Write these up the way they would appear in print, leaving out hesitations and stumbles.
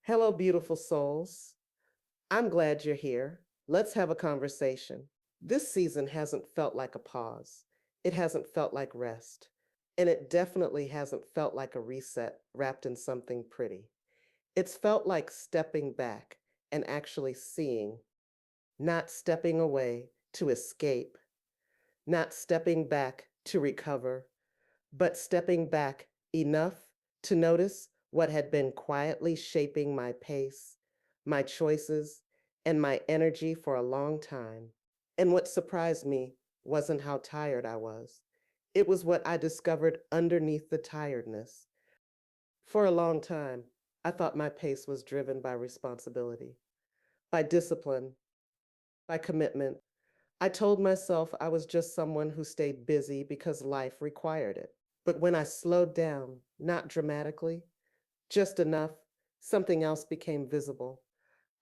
Hello, beautiful souls. I'm glad you're here. Let's have a conversation. This season hasn't felt like a pause. It hasn't felt like rest. And it definitely hasn't felt like a reset wrapped in something pretty. It's felt like stepping back and actually seeing, not stepping away to escape, not stepping back to recover, but stepping back enough to notice what had been quietly shaping my pace, my choices, and my energy for a long time. And what surprised me wasn't how tired I was. It was what I discovered underneath the tiredness. For a long time, I thought my pace was driven by responsibility, by discipline, by commitment. I told myself I was just someone who stayed busy because life required it. But when I slowed down, not dramatically, just enough, something else became visible.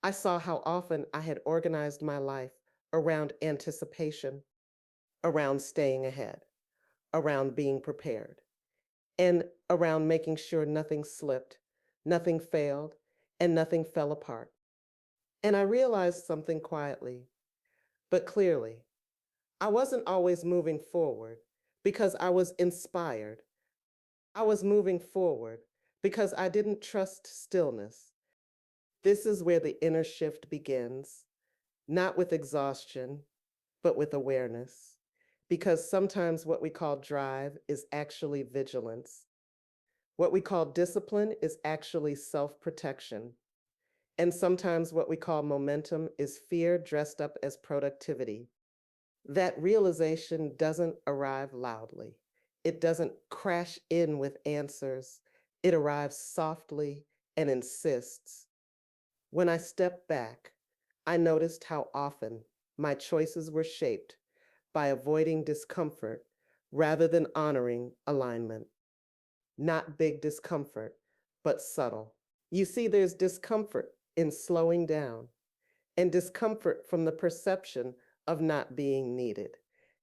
I saw how often I had organized my life around anticipation, around staying ahead, around being prepared, and around making sure nothing slipped, nothing failed, and nothing fell apart. And I realized something quietly, but clearly. I wasn't always moving forward because I was inspired. I was moving forward because I didn't trust stillness. This is where the inner shift begins, not with exhaustion, but with awareness. Because sometimes what we call drive is actually vigilance. What we call discipline is actually self protection. And sometimes what we call momentum is fear dressed up as productivity. That realization doesn't arrive loudly. It doesn't crash in with answers. It arrives softly and insists. When I stepped back, I noticed how often my choices were shaped by avoiding discomfort rather than honoring alignment. Not big discomfort, but subtle. You see, there's discomfort in slowing down and discomfort from the perception of not being needed.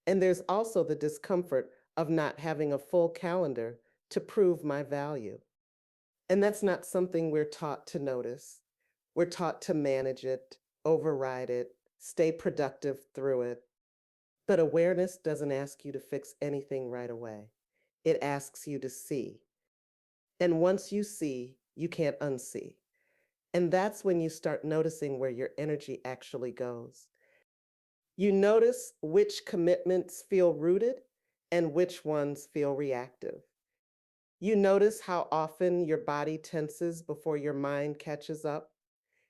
And there's also the discomfort of not having a full calendar to prove my value. And that's not something we're taught to notice. We're taught to manage it, override it, stay productive through it. But awareness doesn't ask you to fix anything right away. It asks you to see. And once you see, you can't unsee. And that's when you start noticing where your energy actually goes. You notice which commitments feel rooted and which ones feel reactive. You notice how often your body tenses before your mind catches up,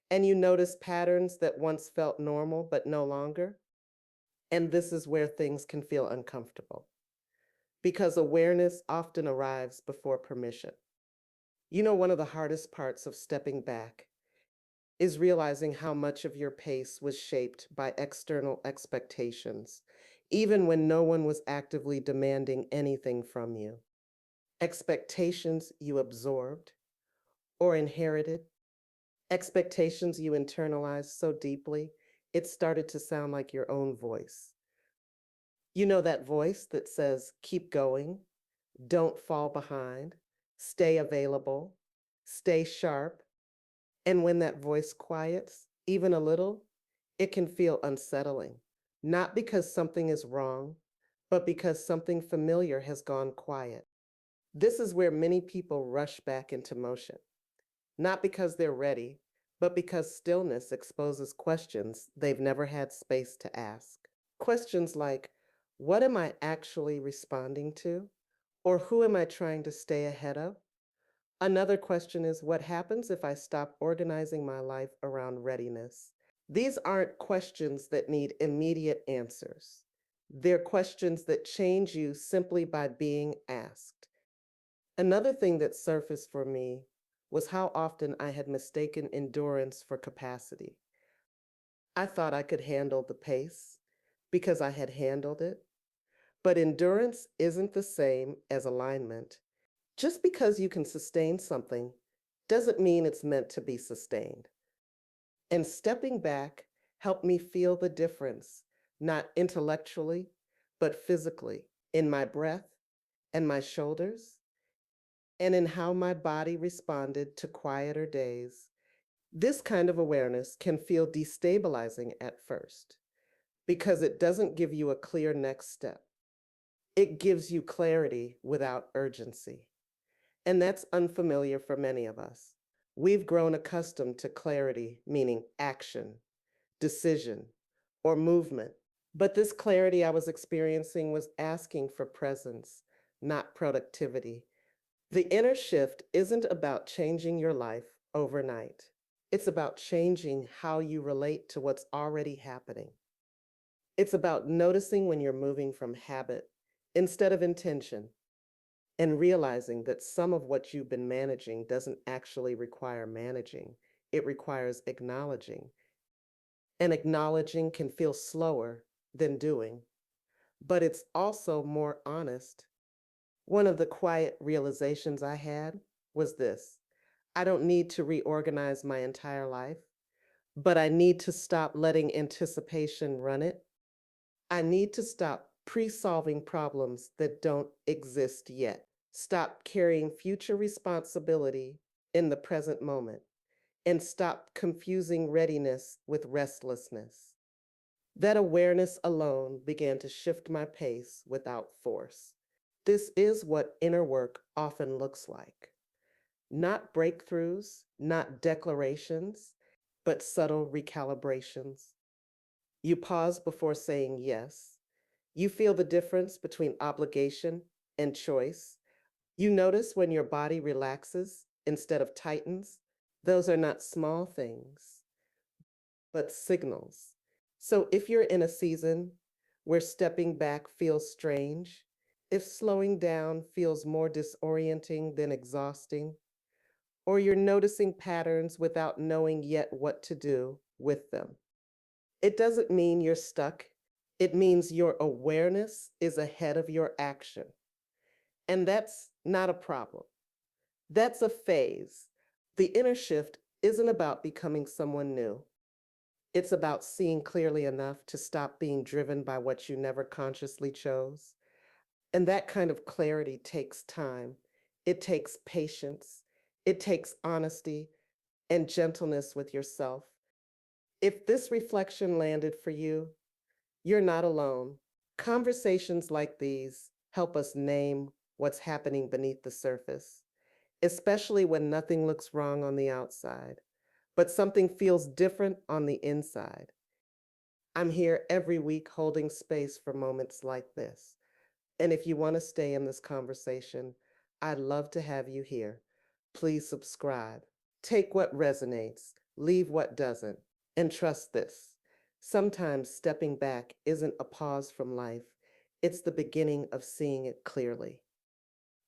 and you notice patterns that once felt normal but no longer. And this is where things can feel uncomfortable because awareness often arrives before permission. You know, one of the hardest parts of stepping back is realizing how much of your pace was shaped by external expectations, even when no one was actively demanding anything from you. Expectations you absorbed or inherited, expectations you internalized so deeply, it started to sound like your own voice. You know that voice that says, keep going, don't fall behind, stay available, stay sharp. And when that voice quiets, even a little, it can feel unsettling, not because something is wrong, but because something familiar has gone quiet. This is where many people rush back into motion, not because they're ready, but because stillness exposes questions they've never had space to ask. Questions like, what am I actually responding to? Or who am I trying to stay ahead of? Another question is, what happens if I stop organizing my life around readiness? These aren't questions that need immediate answers. They're questions that change you simply by being asked. Another thing that surfaced for me was how often I had mistaken endurance for capacity. I thought I could handle the pace because I had handled it, but endurance isn't the same as alignment. Just because you can sustain something doesn't mean it's meant to be sustained. And stepping back helped me feel the difference, not intellectually, but physically, in my breath and my shoulders, and in how my body responded to quieter days This kind of awareness can feel destabilizing at first because it doesn't give you a clear next step. It gives you clarity without urgency. And that's unfamiliar for many of us. We've grown accustomed to clarity, meaning action, decision, or movement. But this clarity I was experiencing was asking for presence, not productivity. The inner shift isn't about changing your life overnight. It's about changing how you relate to what's already happening. It's about noticing when you're moving from habit instead of intention and realizing that some of what you've been managing doesn't actually require managing. It requires acknowledging. And acknowledging can feel slower than doing, but it's also more honest. One of the quiet realizations I had was this: I don't need to reorganize my entire life, but I need to stop letting anticipation run it. I need to stop pre solving problems that don't exist yet. Stop carrying future responsibility in the present moment, and stop confusing readiness with restlessness. That awareness alone began to shift my pace without force. This is what inner work often looks like: not breakthroughs, not declarations, but subtle recalibrations. You pause before saying yes. You feel the difference between obligation and choice. You notice when your body relaxes instead of tightens. Those are not small things, but signals. So if you're in a season where stepping back feels strange, if slowing down feels more disorienting than exhausting, or you're noticing patterns without knowing yet what to do with them, it doesn't mean you're stuck. It means your awareness is ahead of your action. And that's not a problem. That's a phase. The inner shift isn't about becoming someone new. It's about seeing clearly enough to stop being driven by what you never consciously chose. And that kind of clarity takes time. It takes patience. It takes honesty and gentleness with yourself. If this reflection landed for you, you're not alone. Conversations like these help us name what's happening beneath the surface, especially when nothing looks wrong on the outside, but something feels different on the inside. I'm here every week holding space for moments like this. And if you want to stay in this conversation, I'd love to have you here. Please subscribe. Take what resonates, leave what doesn't, and trust this: sometimes stepping back isn't a pause from life, it's the beginning of seeing it clearly.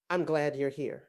I'm glad you're here.